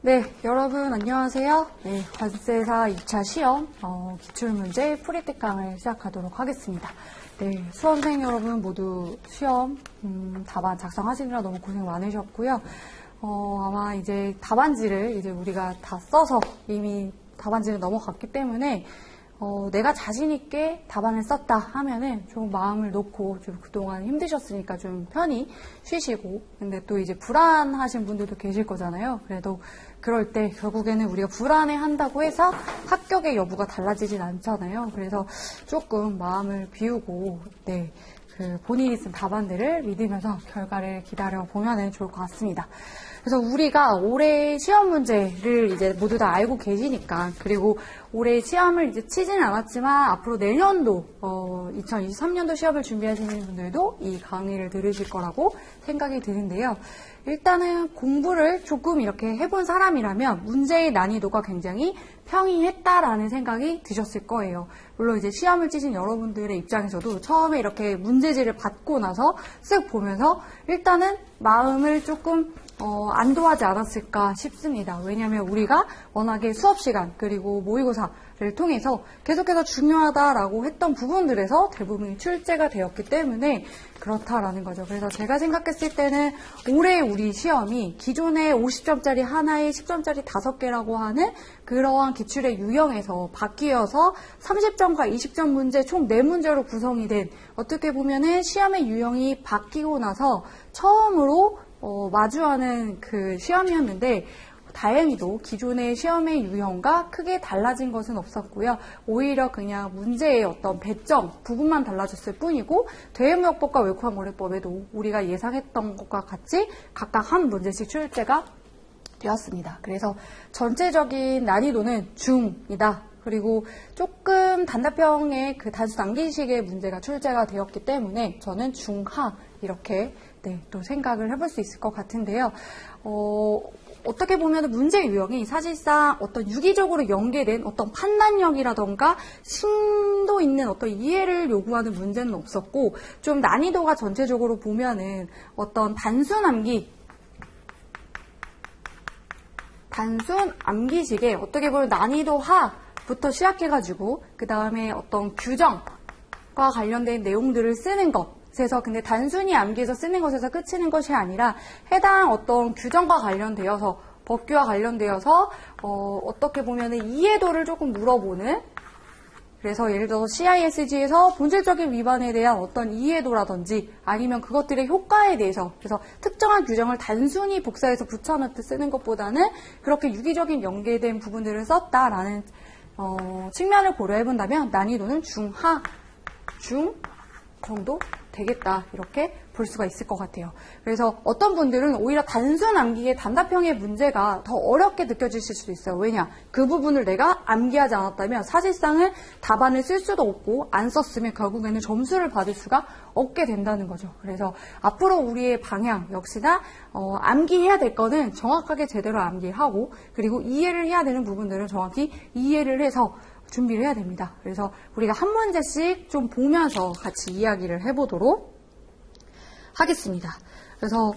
네, 여러분 안녕하세요. 네, 관세사 2차 시험 기출문제 풀이특강을 시작하도록 하겠습니다. 네, 수험생 여러분 모두 시험 답안 작성하시느라 너무 고생 많으셨고요. 아마 이제 답안지를 이제 우리가 다 써서 이미 답안지를 넘어갔기 때문에 내가 자신있게 답안을 썼다 하면은 좀 마음을 놓고 좀 그동안 힘드셨으니까 좀 편히 쉬시고, 근데 또 이제 불안하신 분들도 계실 거잖아요. 그래도 그럴 때 결국에는 우리가 불안해 한다고 해서 합격의 여부가 달라지진 않잖아요. 그래서 조금 마음을 비우고, 네, 본인이 쓴 답안들을 믿으면서 결과를 기다려 보면 좋을 것 같습니다. 그래서 우리가 올해 시험 문제를 이제 모두 다 알고 계시니까, 그리고 올해 시험을 이제 치지는 않았지만 앞으로 내년도 2023년도 시험을 준비하시는 분들도 이 강의를 들으실 거라고 생각이 드는데요. 일단은 공부를 조금 이렇게 해본 사람이라면 문제의 난이도가 굉장히 평이했다라는 생각이 드셨을 거예요. 물론 이제 시험을 치신 여러분들의 입장에서도 처음에 이렇게 문제지를 받고 나서 쓱 보면서 일단은 마음을 조금 안도하지 않았을까 싶습니다. 왜냐하면 우리가 워낙에 수업시간 그리고 모의고사를 통해서 계속해서 중요하다라고 했던 부분들에서 대부분이 출제가 되었기 때문에 그렇다라는 거죠. 그래서 제가 생각했을 때는 올해 우리 시험이 기존의 50점짜리 하나에 10점짜리 5개라고 하는 그러한 기출의 유형에서 바뀌어서 30점과 20점 문제 총 4문제로 구성이 된, 어떻게 보면은 시험의 유형이 바뀌고 나서 처음으로 마주하는 그 시험이었는데, 다행히도 기존의 시험의 유형과 크게 달라진 것은 없었고요. 오히려 그냥 문제의 어떤 배점 부분만 달라졌을 뿐이고, 대외무역법과 외국어문해법에도 우리가 예상했던 것과 같이 각각 한 문제씩 출제가 되었습니다. 그래서 전체적인 난이도는 중이다. 그리고 조금 단답형의 그 단수 남기식의 문제가 출제가 되었기 때문에 저는 중하 이렇게 또 생각을 해볼 수 있을 것 같은데요. 어떻게 보면 문제 유형이 사실상 어떤 유기적으로 연계된 어떤 판단력이라던가 심도 있는 어떤 이해를 요구하는 문제는 없었고, 좀 난이도가 전체적으로 보면은 어떤 단순 암기식의 어떻게 보면 난이도 하부터 시작해가지고 그 다음에 어떤 규정과 관련된 내용들을 쓰는 것. 그래서 근데 단순히 암기해서 쓰는 것에서 그치는 것이 아니라 해당 어떤 규정과 관련되어서 법규와 관련되어서 어떻게 보면은 이해도를 조금 물어보는, 그래서 예를 들어서 CISG에서 본질적인 위반에 대한 어떤 이해도라든지 아니면 그것들의 효과에 대해서, 그래서 특정한 규정을 단순히 복사해서 붙여넣듯 쓰는 것보다는 그렇게 유기적인 연계된 부분들을 썼다라는 측면을 고려해본다면 난이도는 중하, 중 정도 되겠다, 이렇게 볼 수가 있을 것 같아요. 그래서 어떤 분들은 오히려 단순 암기의 단답형의 문제가 더 어렵게 느껴지실 수도 있어요. 왜냐? 그 부분을 내가 암기하지 않았다면 사실상은 답안을 쓸 수도 없고 안 썼으면 결국에는 점수를 받을 수가 없게 된다는 거죠. 그래서 앞으로 우리의 방향 역시나 암기해야 될 거는 정확하게 제대로 암기하고, 그리고 이해를 해야 되는 부분들은 정확히 이해를 해서 준비를 해야 됩니다. 그래서 우리가 한 문제씩 좀 보면서 같이 이야기를 해보도록 하겠습니다. 그래서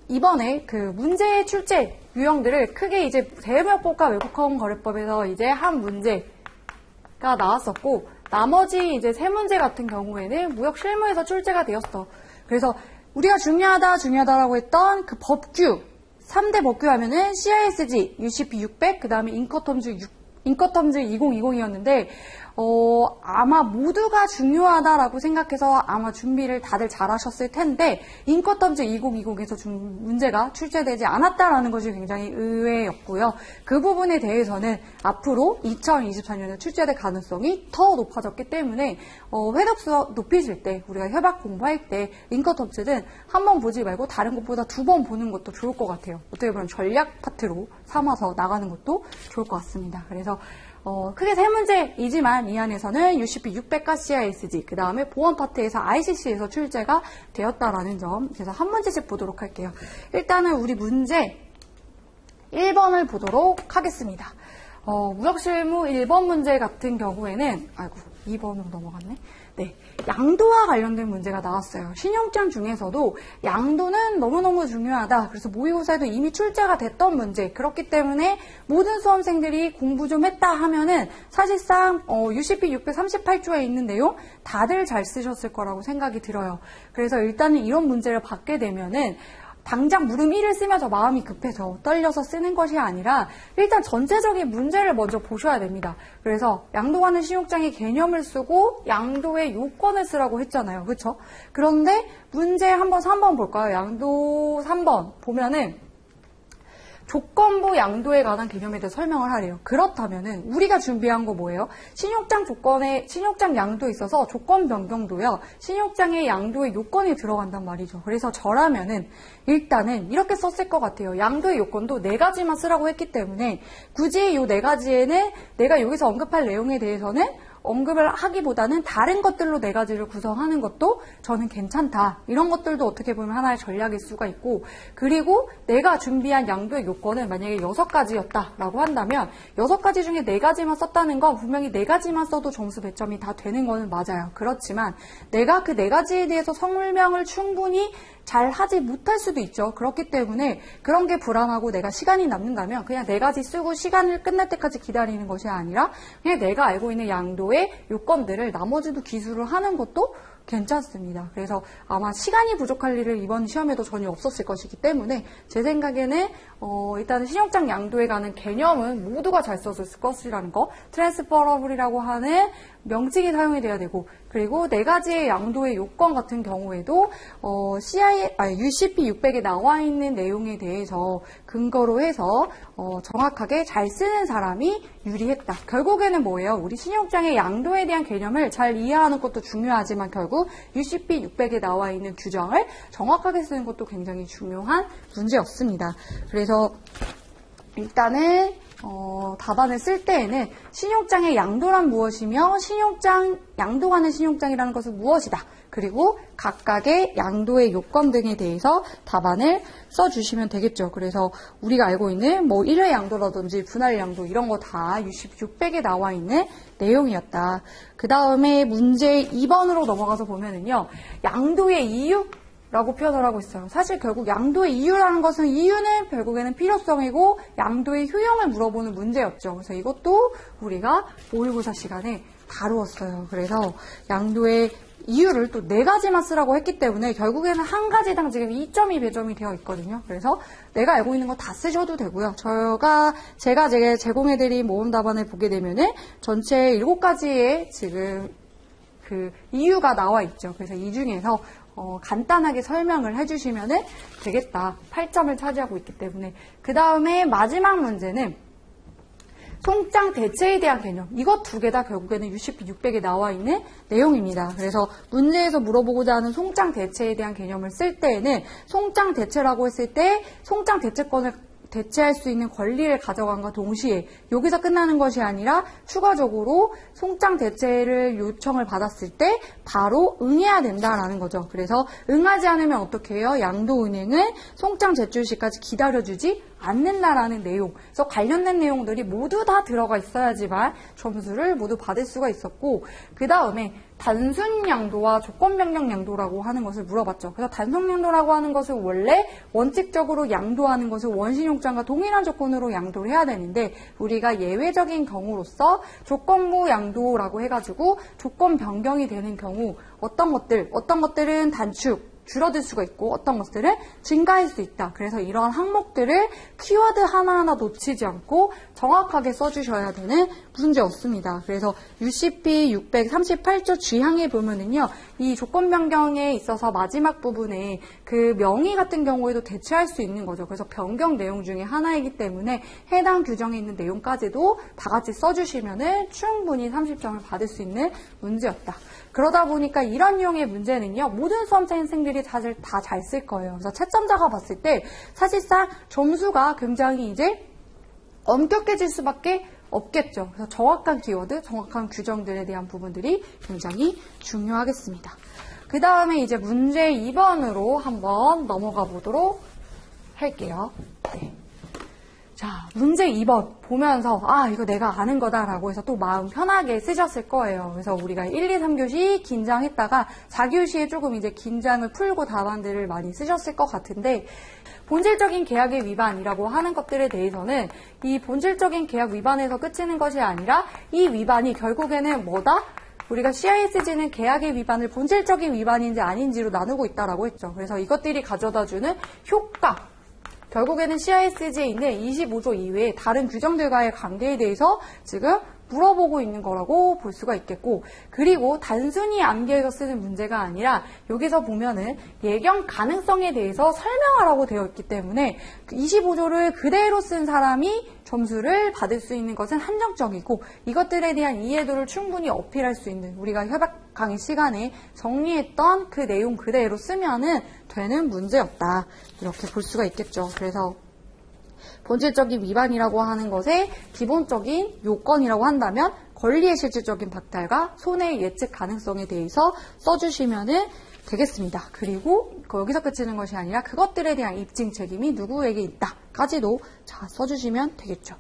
이번에 그 문제 출제 유형들을 크게 이제 대외무역법과 외국어문거래법에서 이제 한 문제가 나왔었고, 나머지 이제 3문제 같은 경우에는 무역 실무에서 출제가 되었어. 그래서 우리가 중요하다라고 했던 그 법규, 3대 법규 하면은 CISG, UCP 600, 그 다음에 인커텀즈 2020이었는데, 아마 모두가 중요하다라고 생각해서 아마 준비를 다들 잘 하셨을 텐데, 인커텀즈 2020에서 문제가 출제되지 않았다라는 것이 굉장히 의외였고요. 그 부분에 대해서는 앞으로 2024년에 출제될 가능성이 더 높아졌기 때문에, 회독수 높이실 때, 우리가 협약 공부할 때, 인커텀즈는 한 번 보지 말고 다른 것보다 2번 보는 것도 좋을 것 같아요. 어떻게 보면 전략 파트로 삼아서 나가는 것도 좋을 것 같습니다. 그래서 크게 3문제이지만 이 안에서는 UCP 600과 CISG, 그 다음에 보안 파트에서 ICC에서 출제가 되었다라는 점, 그래서 한 문제씩 보도록 할게요. 일단은 우리 문제 1번을 보도록 하겠습니다. 무역실무 1번 문제 같은 경우에는, 2번으로 넘어갔네. 네, 양도와 관련된 문제가 나왔어요. 신용장 중에서도 양도는 너무너무 중요하다. 그래서 모의고사에도 이미 출제가 됐던 문제. 그렇기 때문에 모든 수험생들이 공부 좀 했다 하면은 사실상 UCP 638조에 있는 내용 다들 잘 쓰셨을 거라고 생각이 들어요. 그래서 일단은 이런 문제를 받게 되면은 당장 물음 1을 쓰면서 마음이 급해서 떨려서 쓰는 것이 아니라 일단 전체적인 문제를 먼저 보셔야 됩니다. 그래서 양도하는 신용장의 개념을 쓰고 양도의 요건을 쓰라고 했잖아요. 그렇죠? 그런데 문제 한번 3번 볼까요? 양도 3번 보면은 조건부 양도에 관한 개념에 대해 설명을 하래요. 그렇다면은 우리가 준비한 거 뭐예요? 신용장 양도에 있어서 조건 변경도요. 신용장의 양도의 요건이 들어간단 말이죠. 그래서 저라면은 일단은 이렇게 썼을 것 같아요. 양도의 요건도 4가지만 쓰라고 했기 때문에 굳이 이 4가지에는 내가 여기서 언급할 내용에 대해서는 언급을 하기보다는 다른 것들로 4가지를 구성하는 것도 저는 괜찮다. 이런 것들도 어떻게 보면 하나의 전략일 수가 있고, 그리고 내가 준비한 양도의 요건은 만약에 6가지였다라고 한다면 6가지 중에 4가지만 썼다는 건 분명히 4가지만 써도 점수 배점이 다 되는 거는 맞아요. 그렇지만 내가 그 4가지에 대해서 설명을 충분히 잘 하지 못할 수도 있죠. 그렇기 때문에 그런 게 불안하고 내가 시간이 남는다면 그냥 4가지 쓰고 시간을 끝날 때까지 기다리는 것이 아니라 그냥 내가 알고 있는 양도의 요건들을 나머지도 기술을 하는 것도 괜찮습니다. 그래서 아마 시간이 부족할 일을 이번 시험에도 전혀 없었을 것이기 때문에 제 생각에는 일단은 신용장 양도에 관한 개념은 모두가 잘 썼을 것이라는 거, 트랜스퍼러블이라고 하는 명칭이 사용이 돼야 되고, 그리고 4가지의 양도의 요건 같은 경우에도 UCP 600에 나와 있는 내용에 대해서 근거로 해서 정확하게 잘 쓰는 사람이 유리했다. 결국에는 뭐예요? 우리 신용장의 양도에 대한 개념을 잘 이해하는 것도 중요하지만 결국 UCP 600에 나와 있는 규정을 정확하게 쓰는 것도 굉장히 중요한 문제였습니다. 그래서 일단은 답안을 쓸 때에는 신용장의 양도란 무엇이며 양도하는 신용장이라는 것은 무엇이다. 그리고 각각의 양도의 요건 등에 대해서 답안을 써주시면 되겠죠. 그래서 우리가 알고 있는 뭐 1회 양도라든지 분할 양도 이런 거 다 UCP 600에 나와 있는 내용이었다. 그 다음에 문제 2번으로 넘어가서 보면은요. 양도의 이유? 라고 표현을 하고 있어요. 사실 결국 양도의 이유라는 것은 이유는 결국에는 필요성이고 양도의 효용을 물어보는 문제였죠. 그래서 이것도 우리가 모의고사 시간에 다루었어요. 그래서 양도의 이유를 또 4가지만 쓰라고 했기 때문에 결국에는 한 가지당 지금 2.2 배점이 되어 있거든요. 그래서 내가 알고 있는 거 다 쓰셔도 되고요. 제가 제공해드린 모음 답안을 보게 되면은 전체 7가지의 지금 그 이유가 나와 있죠. 그래서 이 중에서 간단하게 설명을 해주시면 되겠다. 8점을 차지하고 있기 때문에. 그 다음에 마지막 문제는 송장 대체에 대한 개념. 이것 2개 다 결국에는 UCP 600에 나와 있는 내용입니다. 그래서 문제에서 물어보고자 하는 송장 대체에 대한 개념을 쓸 때에는 송장 대체라고 했을 때 송장 대체권을 대체할 수 있는 권리를 가져간과 동시에 여기서 끝나는 것이 아니라 추가적으로 송장 대체를 요청을 받았을 때 바로 응해야 된다라는 거죠. 그래서 응하지 않으면 어떻게 해요? 양도은행은 송장 제출 시까지 기다려주지 않는다라는 내용. 그래서 관련된 내용들이 모두 다 들어가 있어야지만 점수를 모두 받을 수가 있었고, 그 다음에 단순 양도와 조건 변경 양도라고 하는 것을 물어봤죠. 그래서 단순 양도라고 하는 것은 원래 원칙적으로 양도하는 것은 원신용장과 동일한 조건으로 양도를 해야 되는데 우리가 예외적인 경우로서 조건부 양도라고 해가지고 조건 변경이 되는 경우 어떤 것들은 단축 줄어들 수가 있고 어떤 것들은 증가할 수 있다. 그래서 이러한 항목들을 키워드 하나하나 놓치지 않고 정확하게 써주셔야 되는 문제였습니다. 그래서 UCP 638조 G항에 보면은요, 이 조건 변경에 있어서 마지막 부분에 그 명의 같은 경우에도 대체할 수 있는 거죠. 그래서 변경 내용 중에 하나이기 때문에 해당 규정에 있는 내용까지도 다 같이 써주시면은 충분히 30점을 받을 수 있는 문제였다. 그러다 보니까 이런 유형의 문제는요, 모든 수험생들이 사실 다 잘 쓸 거예요. 그래서 채점자가 봤을 때 사실상 점수가 굉장히 이제 엄격해질 수밖에 없겠죠. 그래서 정확한 키워드, 정확한 규정들에 대한 부분들이 굉장히 중요하겠습니다. 그 다음에 이제 문제 2번으로 한번 넘어가 보도록 할게요. 네. 자, 문제 2번 보면서 이거 내가 아는 거다라고 해서 또 마음 편하게 쓰셨을 거예요. 그래서 우리가 1, 2, 3교시 긴장했다가 4교시에 조금 이제 긴장을 풀고 답안들을 많이 쓰셨을 것 같은데 본질적인 계약의 위반이라고 하는 것들에 대해서는 이 본질적인 계약 위반에서 그치는 것이 아니라 이 위반이 결국에는 뭐다? 우리가 CISG는 계약의 위반을 본질적인 위반인지 아닌지로 나누고 있다라고 했죠. 그래서 이것들이 가져다주는 효과, 결국에는 CISG에 있는 25조 이외에 다른 규정들과의 관계에 대해서 지금 물어보고 있는 거라고 볼 수가 있겠고, 그리고 단순히 암기해서 쓰는 문제가 아니라 여기서 보면은 예견 가능성에 대해서 설명하라고 되어 있기 때문에 25조를 그대로 쓴 사람이 점수를 받을 수 있는 것은 한정적이고, 이것들에 대한 이해도를 충분히 어필할 수 있는, 우리가 협약 강의 시간에 정리했던 그 내용 그대로 쓰면은 되는 문제였다, 이렇게 볼 수가 있겠죠. 그래서 본질적인 위반이라고 하는 것의 기본적인 요건이라고 한다면 권리의 실질적인 박탈과 손해의 예측 가능성에 대해서 써주시면 되겠습니다. 그리고 여기서 그치는 것이 아니라 그것들에 대한 입증 책임이 누구에게 있다까지도 써주시면 되겠죠.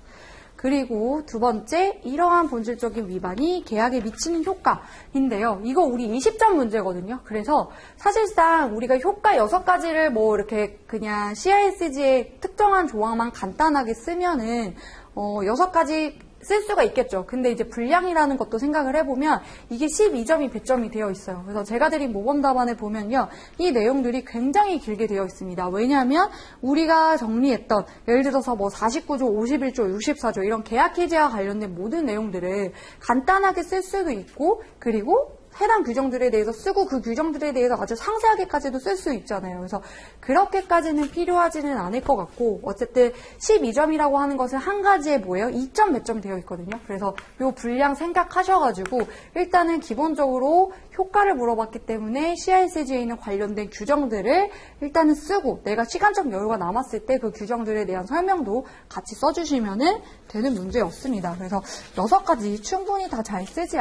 그리고 두 번째, 이러한 본질적인 위반이 계약에 미치는 효과인데요. 이거 우리 20점 문제거든요. 그래서 사실상 우리가 효과 6가지를 이렇게 그냥 CISG의 특정한 조항만 간단하게 쓰면은 6가지 쓸 수가 있겠죠. 근데 이제 분량이라는 것도 생각을 해보면 이게 12점이 배점이 되어 있어요. 그래서 제가 드린 모범 답안을 보면요, 이 내용들이 굉장히 길게 되어 있습니다. 왜냐하면 우리가 정리했던 예를 들어서 49조, 51조, 64조 이런 계약 해지와 관련된 모든 내용들을 간단하게 쓸 수도 있고, 그리고 해당 규정들에 대해서 쓰고 그 규정들에 대해서 아주 상세하게까지도 쓸 수 있잖아요. 그래서 그렇게까지는 필요하지는 않을 것 같고, 어쨌든 12점이라고 하는 것은 한 가지에 2점 몇 점 되어 있거든요. 그래서 이 분량 생각하셔가지고 일단은 기본적으로 효과를 물어봤기 때문에 CISG에 있는 관련된 규정들을 일단은 쓰고, 내가 시간적 여유가 남았을 때 그 규정들에 대한 설명도 같이 써주시면 되는 문제였습니다. 그래서 6가지 충분히 다 잘 쓰지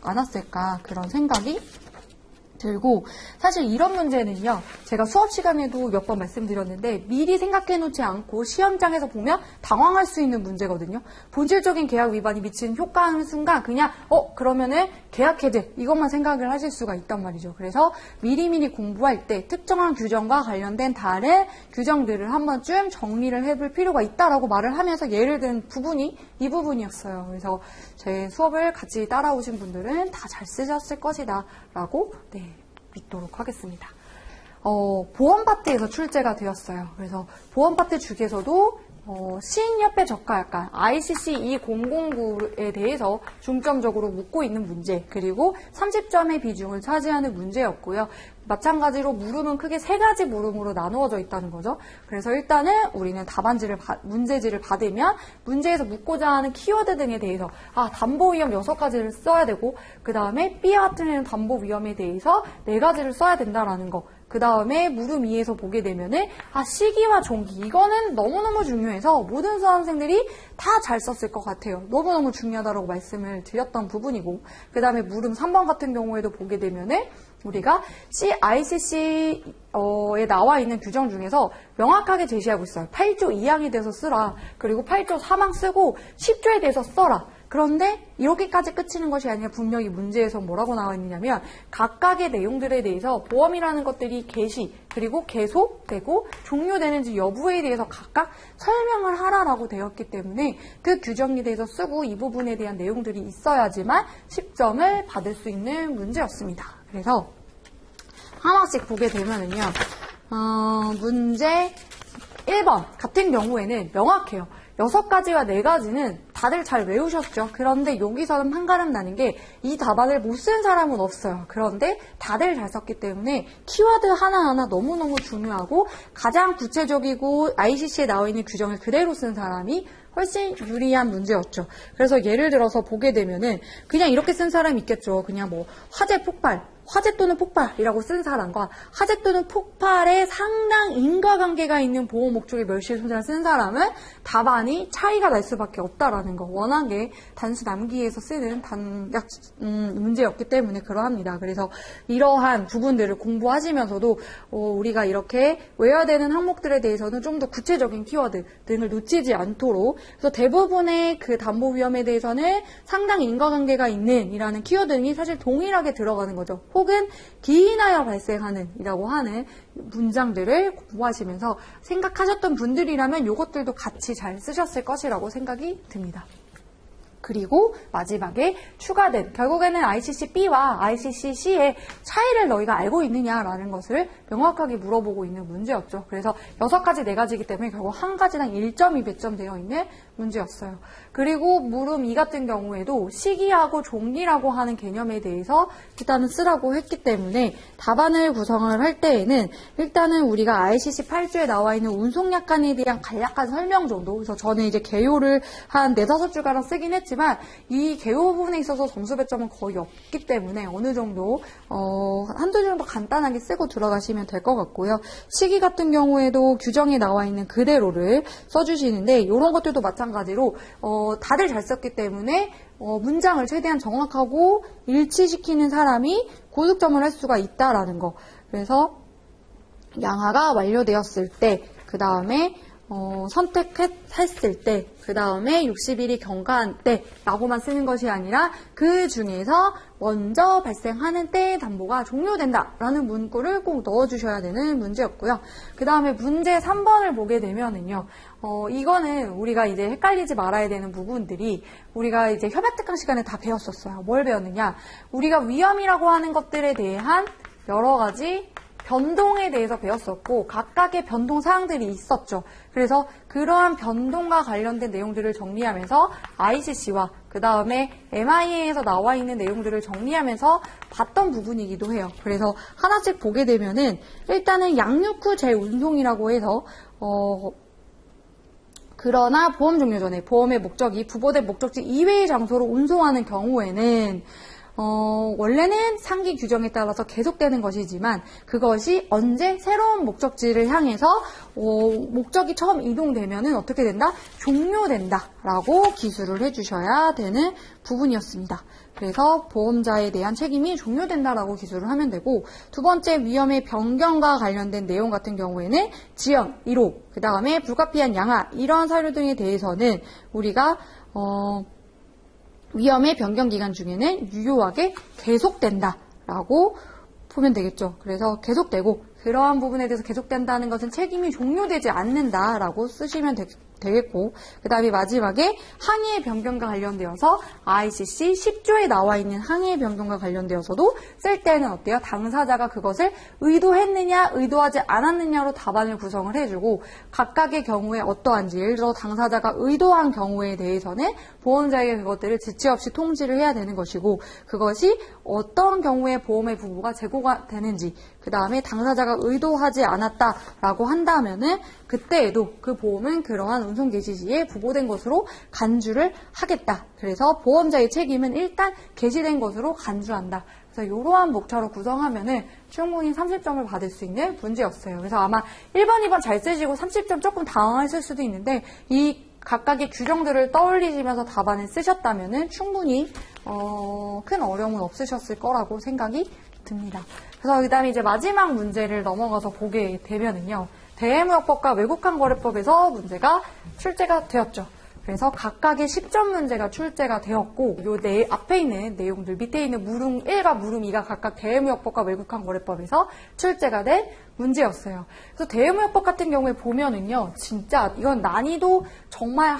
않았을까, 그런 생각이 들고, 사실 이런 문제는요, 제가 수업 시간에도 몇 번 말씀드렸는데 미리 생각해 놓지 않고 시험장에서 보면 당황할 수 있는 문제거든요. 본질적인 계약 위반이 미치는 효과하는 순간 그냥 그러면은 계약 해제 이것만 생각을 하실 수가 있단 말이죠. 그래서 미리미리 공부할 때 특정한 규정과 관련된 다른 규정들을 한 번쯤 정리를 해볼 필요가 있다라고 말을 하면서 예를 든 부분이 이 부분이었어요. 그래서 제 수업을 같이 따라오신 분들은 다 잘 쓰셨을 것이다 라고 믿도록 하겠습니다. 보험 파트에서 출제가 되었어요. 그래서 보험 파트 중에서도 시인협회 저가약관 ICC 2009에 대해서 중점적으로 묻고 있는 문제, 그리고 30점의 비중을 차지하는 문제였고요. 마찬가지로 물음은 크게 3가지 물음으로 나누어져 있다는 거죠. 그래서 일단은 우리는 문제지를 받으면 문제에서 묻고자 하는 키워드 등에 대해서 담보위험 6가지를 써야 되고, 그 다음에 B와 같은 담보위험에 대해서 4가지를 써야 된다라는 거, 그 다음에 물음 2에서 보게 되면은 시기와 종기, 이거는 너무너무 중요해서 모든 수험생들이 다 잘 썼을 것 같아요. 너무너무 중요하다고 말씀을 드렸던 부분이고, 그 다음에 물음 3번 같은 경우에도 보게 되면은 우리가 ICC에 나와 있는 규정 중에서 명확하게 제시하고 있어요. 8조 2항에 대해서 쓰라. 그리고 8조 3항 쓰고 10조에 대해서 써라. 그런데 이렇게까지 끝이는 것이 아니라 분명히 문제에서 뭐라고 나와 있느냐면 각각의 내용들에 대해서 보험이라는 것들이 개시, 그리고 계속되고 종료되는지 여부에 대해서 각각 설명을 하라라고 되었기 때문에 그 규정에 대해서 쓰고 이 부분에 대한 내용들이 있어야지만 10점을 받을 수 있는 문제였습니다. 그래서 하나씩 보게 되면은요, 문제 1번 같은 경우에는 명확해요. 6가지와 4가지는 다들 잘 외우셨죠. 그런데 여기서는 한가름 나는 게 이 답안을 못 쓴 사람은 없어요. 그런데 다들 잘 썼기 때문에 키워드 하나하나 너무너무 중요하고 가장 구체적이고 ICC에 나와 있는 규정을 그대로 쓴 사람이 훨씬 유리한 문제였죠. 그래서 예를 들어서 보게 되면은 그냥 이렇게 쓴 사람이 있겠죠. 그냥 화재 폭발, 화재 또는 폭발이라고 쓴 사람과 화재 또는 폭발에 상당 인과관계가 있는 보호 목적의 멸실손해를 쓴 사람은 답안이 차이가 날 수밖에 없다라는 거. 워낙에 단수 암기에서 쓰는 문제였기 때문에 그러합니다. 그래서 이러한 부분들을 공부하시면서도 우리가 이렇게 외워야 되는 항목들에 대해서는 좀 더 구체적인 키워드 등을 놓치지 않도록, 그래서 대부분의 그 담보 위험에 대해서는 상당 인과관계가 있는 이라는 키워드는 사실 동일하게 들어가는 거죠. 혹은 기인하여 발생하는 이라고 하는 문장들을 공부하시면서 생각하셨던 분들이라면 이것들도 같이 잘 쓰셨을 것이라고 생각이 듭니다. 그리고 마지막에 추가된, 결국에는 ICC-B와 ICC-C의 차이를 너희가 알고 있느냐라는 것을 명확하게 물어보고 있는 문제였죠. 그래서 6가지, 4가지이기 때문에 결국 한 가지당 1점이 배점되어 있는 문제였어요. 그리고 물음 2 같은 경우에도 시기하고 종기라고 하는 개념에 대해서 일단은 쓰라고 했기 때문에 답안을 구성을 할 때에는 일단은 우리가 ICC 8조에 나와 있는 운송약관에 대한 간략한 설명 정도, 그래서 저는 이제 개요를 한 4-5줄가량 쓰긴 했지만 이 개요 부분에 있어서 점수 배점은 거의 없기 때문에 어느 정도 한두 줄 정도 간단하게 쓰고 들어가시면 될 것 같고요. 시기 같은 경우에도 규정에 나와 있는 그대로를 써주시는데 이런 것들도 마찬가지로 다들 잘 썼기 때문에 문장을 최대한 정확하고 일치시키는 사람이 고득점을 할 수가 있다라는 거. 그래서 양하가 완료되었을 때, 그 다음에 선택했을 때, 그 다음에 60일이 경과한 때 라고만 쓰는 것이 아니라 그 중에서 먼저 발생하는 때의 담보가 종료된다 라는 문구를 꼭 넣어주셔야 되는 문제였고요. 그 다음에 문제 3번을 보게 되면은요, 이거는 우리가 이제 헷갈리지 말아야 되는 부분들이 우리가 이제 협약특강 시간에 다 배웠었어요. 뭘 배웠느냐? 우리가 위험이라고 하는 것들에 대한 여러 가지 변동에 대해서 배웠었고 각각의 변동 사항들이 있었죠. 그래서 그러한 변동과 관련된 내용들을 정리하면서 ICC와 그 다음에 MIA에서 나와 있는 내용들을 정리하면서 봤던 부분이기도 해요. 그래서 하나씩 보게 되면은 일단은 양육 후 재운송이라고 해서 그러나 보험 종료 전에 보험의 목적이 부보된 목적지 이외의 장소로 운송하는 경우에는 원래는 상기 규정에 따라서 계속되는 것이지만 그것이 언제 새로운 목적지를 향해서 목적이 처음 이동되면은 어떻게 된다? 종료된다 라고 기술을 해주셔야 되는 부분이었습니다. 그래서 보험자에 대한 책임이 종료된다라고 기술을 하면 되고, 두 번째 위험의 변경과 관련된 내용 같은 경우에는 지연, 1호, 그 다음에 불가피한 양하 이러한 사유 등에 대해서는 우리가 위험의 변경 기간 중에는 유효하게 계속된다라고 보면 되겠죠. 그래서 계속되고 그러한 부분에 대해서 계속된다는 것은 책임이 종료되지 않는다라고 쓰시면 되겠고, 그 다음에 마지막에 항해의 변경과 관련되어서 ICC 10조에 나와 있는 항해의 변경과 관련되어서도 쓸 때는 어때요? 당사자가 그것을 의도했느냐 의도하지 않았느냐로 답안을 구성을 해주고, 각각의 경우에 어떠한지, 예를 들어 당사자가 의도한 경우에 대해서는 보험자에게 그것들을 지체 없이 통지를 해야 되는 것이고, 그것이 어떤 경우에 보험의 부부가 재고가 되는지, 그 다음에 당사자가 의도하지 않았다라고 한다면은 그때에도 그 보험은 그러한 운송 개시 시에 부보된 것으로 간주를 하겠다. 그래서 보험자의 책임은 일단 개시된 것으로 간주한다. 그래서 이러한 목차로 구성하면은 충분히 30점을 받을 수 있는 문제였어요. 그래서 아마 1번, 2번 잘 쓰시고 30점 조금 당황했을 수도 있는데 이 각각의 규정들을 떠올리시면서 답안을 쓰셨다면은 충분히 큰 어려움은 없으셨을 거라고 생각이 듭니다. 그래서 그 다음에 이제 마지막 문제를 넘어가서 보게 되면은요, 대외무역법과 외국항거래법에서 문제가 출제가 되었죠. 그래서 각각의 10점 문제가 출제가 되었고, 요 앞에 있는 내용들, 밑에 있는 물음 1과 물음 2가 각각 대외무역법과 외국항거래법에서 출제가 된 문제였어요. 그래서 대외무역법 같은 경우에 보면은요, 진짜 이건 난이도 정말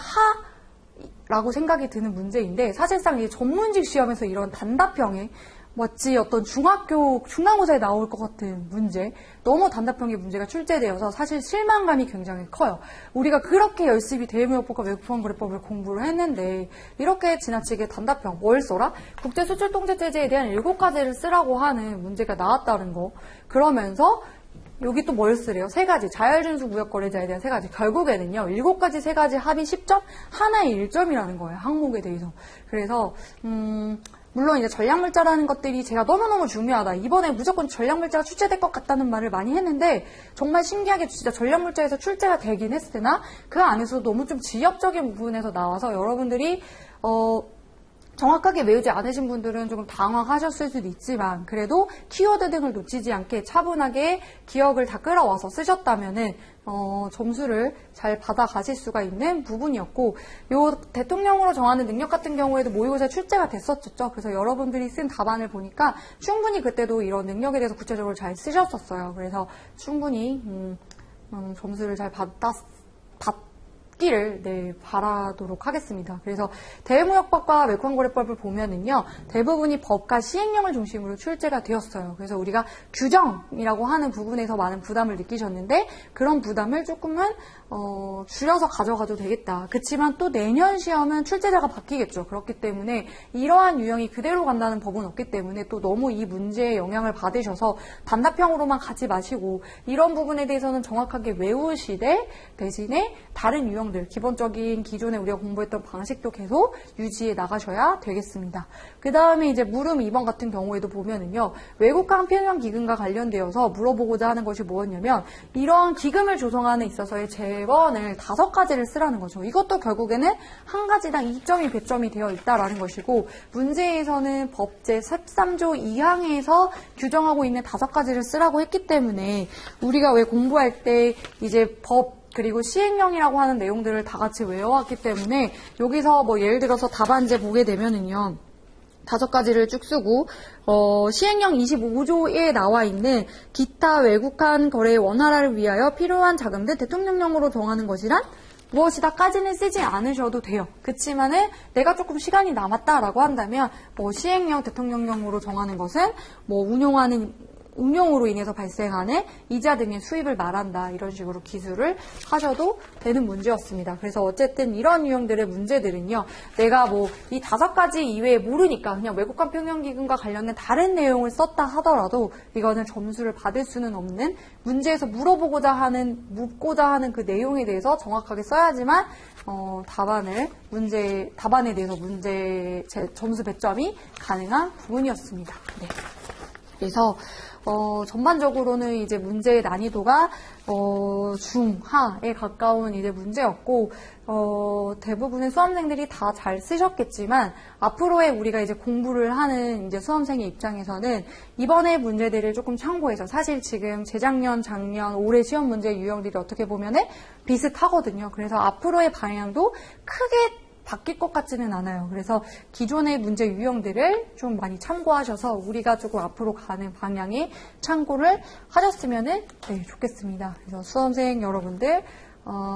하라고 생각이 드는 문제인데, 사실상 이 전문직 시험에서 이런 단답형에 마치 어떤 중학교 중간고사에 나올 것 같은 문제, 너무 단답형의 문제가 출제되어서 사실 실망감이 굉장히 커요. 우리가 그렇게 열심히 대외무역법과 외국항거래법을 공부를 했는데 이렇게 지나치게 단답형, 뭘 써라? 국제수출통제체제에 대한 7가지를 쓰라고 하는 문제가 나왔다는 거. 그러면서 여기 또 뭘 쓰래요? 3가지. 자율준수 무역거래자에 대한 3가지. 결국에는요, 7가지, 3가지 합이 10점, 하나의 1점이라는 거예요. 항목에 대해서. 그래서, 물론 이제 전략물자라는 것들이 제가 너무너무 중요하다. 이번에 무조건 전략물자가 출제될 것 같다는 말을 많이 했는데 정말 신기하게 진짜 전략물자에서 출제가 되긴 했으나 그 안에서 너무 좀 지역적인 부분에서 나와서 여러분들이 정확하게 외우지 않으신 분들은 조금 당황하셨을 수도 있지만 그래도 키워드 등을 놓치지 않게 차분하게 기억을 다 끌어와서 쓰셨다면은 점수를 잘 받아가실 수가 있는 부분이었고 요 대통령으로 정하는 능력 같은 경우에도 모의고사 출제가 됐었죠. 그래서 여러분들이 쓴 답안을 보니까 충분히 그때도 이런 능력에 대해서 구체적으로 잘 쓰셨었어요. 그래서 충분히 점수를 잘 받기를 바라도록 하겠습니다. 그래서 대외무역법과 외환거래법을 보면은요 대부분이 법과 시행령을 중심으로 출제가 되었어요. 그래서 우리가 규정이라고 하는 부분에서 많은 부담을 느끼셨는데 그런 부담을 조금은 줄여서 가져가도 되겠다. 그렇지만 또 내년 시험은 출제자가 바뀌겠죠. 그렇기 때문에 이러한 유형이 그대로 간다는 법은 없기 때문에 또 너무 이 문제에 영향을 받으셔서 단답형으로만 가지 마시고 이런 부분에 대해서는 정확하게 외우시되 대신에 다른 유형들 기본적인 기존에 우리가 공부했던 방식도 계속 유지해 나가셔야 되겠습니다. 그 다음에 이제 물음 2번 같은 경우에도 보면은요 외국간 평형 기금과 관련되어서 물어보고자 하는 것이 뭐였냐면 이런 기금을 조성하는 있어서의 재원을 5가지를 쓰라는 거죠. 이것도 결국에는 한 가지당 2점이 배점이 되어 있다라는 것이고 문제에서는 법제 13조 2항에서 규정하고 있는 5가지를 쓰라고 했기 때문에 우리가 왜 공부할 때 이제 법 그리고 시행령이라고 하는 내용들을 다 같이 외워왔기 때문에 여기서 뭐 예를 들어서 답안제 보게 되면은요 5가지를 쭉 쓰고 시행령 25조에 나와 있는 기타 외국한 거래 원활화를 위하여 필요한 자금 등 대통령령으로 정하는 것이란 무엇이다까지는 쓰지 않으셔도 돼요. 그렇지만은 내가 조금 시간이 남았다라고 한다면 뭐 시행령 대통령령으로 정하는 것은 뭐 운용으로 인해서 발생하는 이자 등의 수입을 말한다. 이런 식으로 기술을 하셔도 되는 문제였습니다. 그래서 어쨌든 이런 유형들의 문제들은요. 내가 뭐 이 5가지 이외에 모르니까 그냥 외국간 평형기금과 관련된 다른 내용을 썼다 하더라도 이거는 점수를 받을 수는 없는 문제에서 묻고자 하는 그 내용에 대해서 정확하게 써야지만 답안에 대해서 점수 배점이 가능한 부분이었습니다. 네. 그래서 전반적으로는 이제 문제의 난이도가 중하에 가까운 이제 문제였고 대부분의 수험생들이 다 잘 쓰셨겠지만 앞으로의 우리가 이제 공부를 하는 이제 수험생의 입장에서는 이번에 문제들을 조금 참고해서 사실 지금 재작년, 작년, 올해 시험 문제 유형들이 어떻게 보면은 비슷하거든요. 그래서 앞으로의 방향도 크게 바뀔 것 같지는 않아요. 그래서 기존의 문제 유형들을 좀 많이 참고하셔서 우리가 조금 앞으로 가는 방향에 참고를 하셨으면 좋겠습니다. 그래서 수험생 여러분들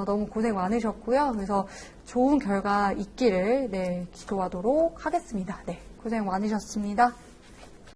너무 고생 많으셨고요. 그래서 좋은 결과 있기를 기도하도록 하겠습니다. 고생 많으셨습니다.